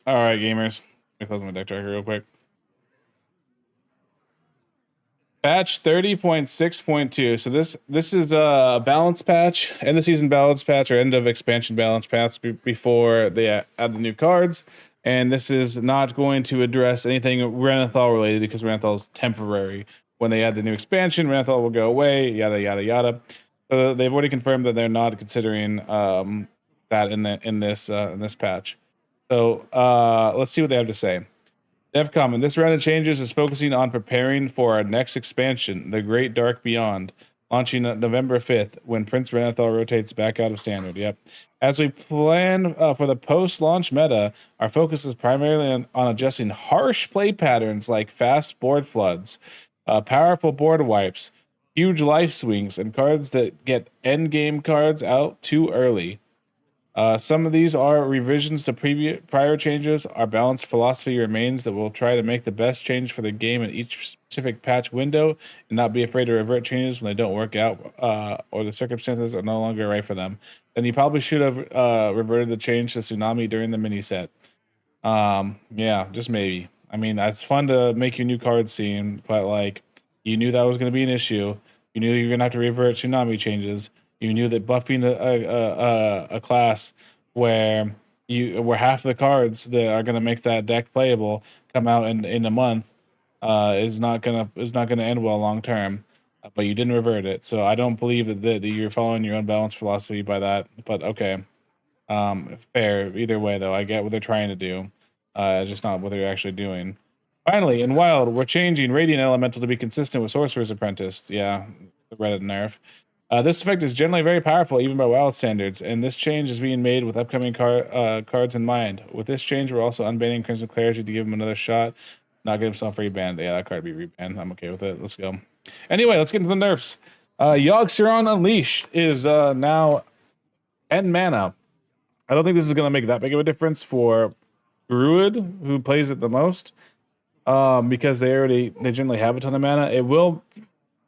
All right, gamers. Let me close my deck tracker real quick. Patch 30.6.2. So this is a balance patch, end of season balance patch, or end of expansion balance patch before they add the new cards. And this is not going to address anything Renathal related because Renathal is temporary. When they add the new expansion, Renathal will go away. Yada yada yada. So they've already confirmed that they're not considering that in this patch. So let's see what they have to say. Devcom, this round of changes is focusing on preparing for our next expansion, The Great Dark Beyond, launching November 5th when Prince Renathal rotates back out of Standard. Yep. As we plan for the post-launch meta, our focus is primarily on adjusting harsh play patterns like fast board floods, powerful board wipes, huge life swings, and cards that get endgame cards out too early. Some of these are revisions to prior changes. Our balanced philosophy remains that we'll try to make the best change for the game in each specific patch window and not be afraid to revert changes when they don't work out or the circumstances are no longer right for them. Then you probably should have reverted the change to Tsunami during the mini set. Yeah, just maybe. I mean, it's fun to make your new card scene, but like you knew that was going to be an issue. You knew you were going to have to revert Tsunami changes. You knew that buffing a class where half the cards that are gonna make that deck playable come out in a month is not gonna end well long term. But you didn't revert it, so I don't believe that you're following your own balanced philosophy by that. But okay, fair either way though. I get what they're trying to do, just not what they're actually doing. Finally, in Wild, we're changing Radiant Elemental to be consistent with Sorcerer's Apprentice. Yeah, the Reddit nerf. This effect is generally very powerful, even by WoW standards, and this change is being made with upcoming cards in mind. With this change, we're also unbanning Crimson Clarity to give him another shot, not get himself rebanned. Yeah, that card be rebanned. I'm okay with it. Let's go. Anyway, let's get into the nerfs. Yogg and Marin Unleashed is now 10 mana. I don't think this is going to make that big of a difference for Druid, who plays it the most, because they generally have a ton of mana. It will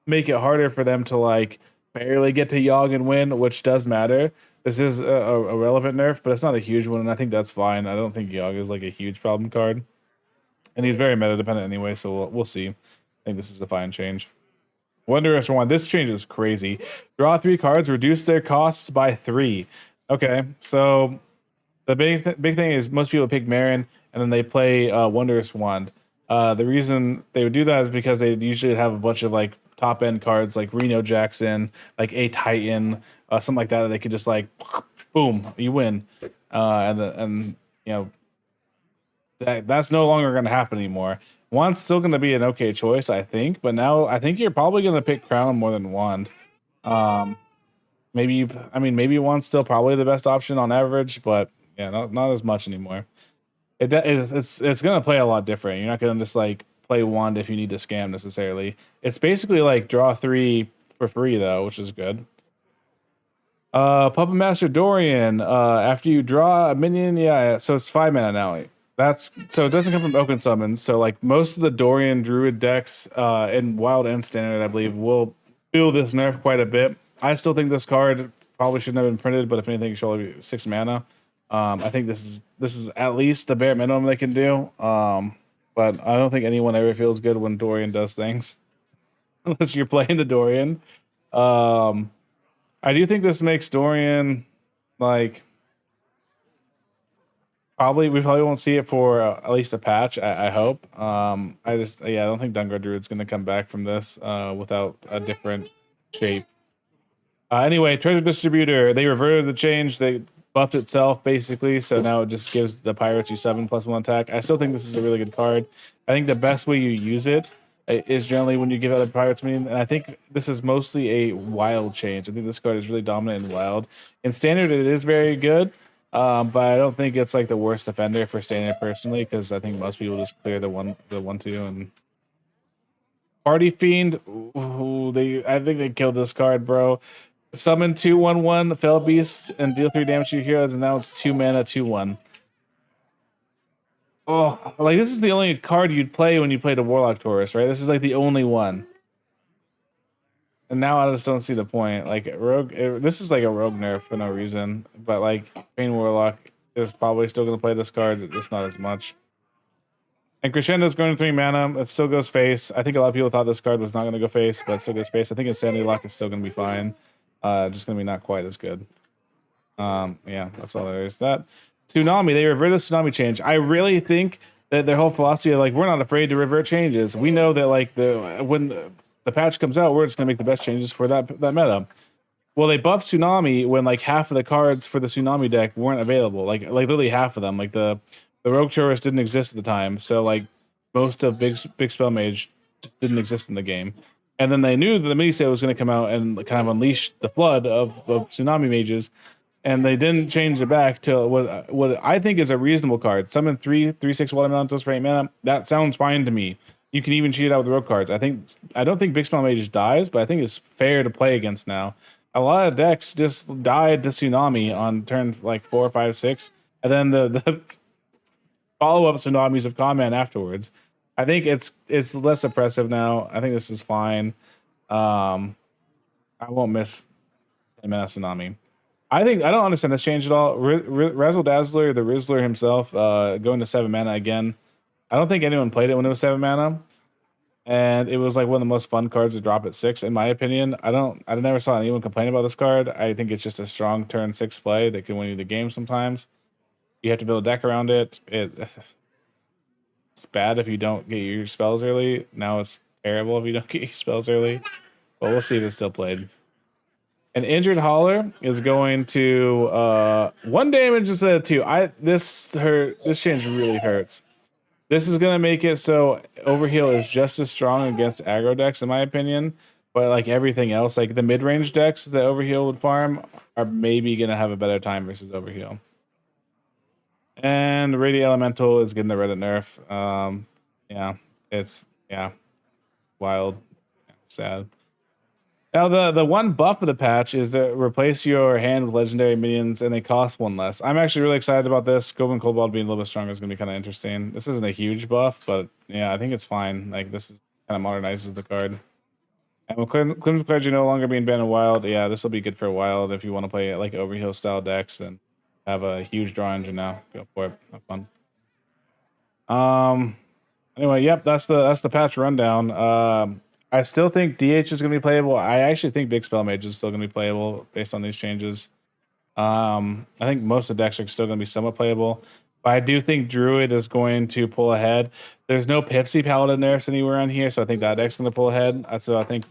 make it harder for them to like barely get to Yogg and win, which does matter. This is a relevant nerf, but it's not a huge one, and I think that's fine. I don't think Yogg is like a huge problem card, and he's very meta dependent anyway, so we'll see. I think this is a fine change. Wondrous one. This change is crazy. Draw 3 cards, reduce their costs by 3. Okay, so the big thing is most people pick Marin, and then they play Wondrous Wand. The reason they would do that is because they usually have a bunch of like top end cards like Reno Jackson, like a Titan, something like that they could just like boom, you win. And you know that's no longer going to happen anymore. Wand's still going to be an okay choice, I think, but now I think you're probably going to pick Crown more than Wand. Maybe Wand's still probably the best option on average, but yeah, not as much anymore. It's going to play a lot different. You're not going to just like play Wand if you need to scam necessarily. It's basically like draw 3 for free though, which is good. Puppet Master Dorian. After you draw a minion, yeah, so it's 5 mana now. So it doesn't come from open summons. So like most of the Dorian Druid decks in Wild and Standard, I believe, will feel this nerf quite a bit. I still think this card probably shouldn't have been printed, but if anything, it should only be 6 mana. I think this is at least the bare minimum they can do. But I don't think anyone ever feels good when Dorian does things, unless you're playing the Dorian. I do think this makes Dorian like we probably won't see it for at least a patch. I hope. I don't think Dungar Druid's going to come back from this without a different shape. Anyway, Treasure Distributor, they reverted the change. They buffed itself basically, so now it just gives the pirates you 7+1 attack. I still think this is a really good card. I think the best way you use it is generally when you give out the pirates minion, and I think this is mostly a wild change. I think this card is really dominant in wild. In standard, it is very good, but I don't think it's like the worst defender for standard personally, because I think most people just clear the 1/2 and Party Fiend. I think they killed this card, bro. Summon 2/1/1 Fell Beast and deal 3 damage to your heroes, and now it's 2 mana 2/1. Oh, like this is the only card you'd play when you played a Warlock Taurus, right? This is like the only one. And now I just don't see the point. Like Rogue, this is like a Rogue nerf for no reason. But like Pain Warlock, is probably still going to play this card, just not as much. And Crescendo's going to 3 mana. It still goes face. I think a lot of people thought this card was not going to go face, but it still goes face. I think Insanity Lock is still going to be fine. Just going to be not quite as good. Yeah, that's all there is. That Tsunami, they reverted the Tsunami change. I really think that their whole philosophy of like, we're not afraid to revert changes. We know that like when the patch comes out, we're just gonna make the best changes for that meta. Well, they buffed Tsunami when like half of the cards for the Tsunami deck weren't available. Like literally half of them. Like the Rogue Tourist didn't exist at the time. So like most of Big Spell Mage didn't exist in the game. And then they knew that the mini set was going to come out and kind of unleash the flood of Tsunami mages. And they didn't change it back to what I think is a reasonable card. Summon 3/6 Water Elementals for 8 mana. That sounds fine to me. You can even cheat it out with rogue cards. I don't think Big Spell Mage just dies, but I think it's fair to play against now. A lot of decks just died to Tsunami on turn like 4, 5, 6, and then the follow-up Tsunamis of Command afterwards. I think it's less oppressive now. I think this is fine. I won't miss 10 mana Tsunami. I don't understand this change at all. Razzle-Dazzler, the Rizzler himself, going to 7 mana again. I don't think anyone played it when it was 7 mana, and it was like one of the most fun cards to drop at 6, in my opinion. I never saw anyone complain about this card. I think it's just a strong turn 6 play that can win you the game sometimes. You have to build a deck around it. It's bad if you don't get your spells early. Now it's terrible if you don't get your spells early. But we'll see if it's still played. An Injured Hauler is going to 1 damage instead of 2. This change really hurts. This is gonna make it so Overheal is just as strong against aggro decks, in my opinion. But like everything else, like the mid-range decks that Overheal would farm are maybe gonna have a better time versus Overheal. And Radiant Elemental is getting the Reddit nerf. It's wild, sad. Now the one buff of the patch is to replace your hand with legendary minions, and they cost 1 less. I'm actually really excited about this. Goblin Kobold being a little bit stronger is going to be kind of interesting. This isn't a huge buff, but yeah, I think it's fine. Like this is kind of modernizes the card. And with Crimson Clergy no longer being banned in Wild, yeah, this will be good for Wild if you want to play like Overheal style decks and have a huge draw engine now. Go for it. Have fun. Anyway, yep, that's the patch rundown. I still think DH is going to be playable. I actually think Big Spell Mage is still going to be playable based on these changes. I think most of the decks are still going to be somewhat playable. But I do think Druid is going to pull ahead. There's no Pipsi Paladin nerfs anywhere on here, so I think that deck's going to pull ahead. So I think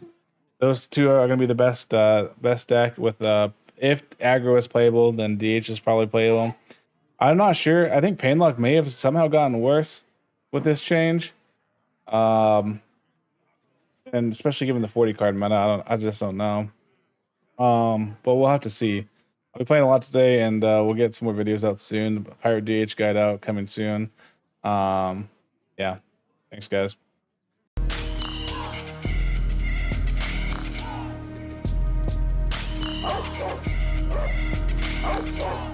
those two are going to be the best deck. With if aggro is playable, then DH is probably playable. I'm not sure. I think Painlock may have somehow gotten worse with this change. And especially given the 40 card meta, I just don't know. But we'll have to see. I'll be playing a lot today, and we'll get some more videos out soon. Pirate DH guide out coming soon. Yeah. Thanks, guys. Oh,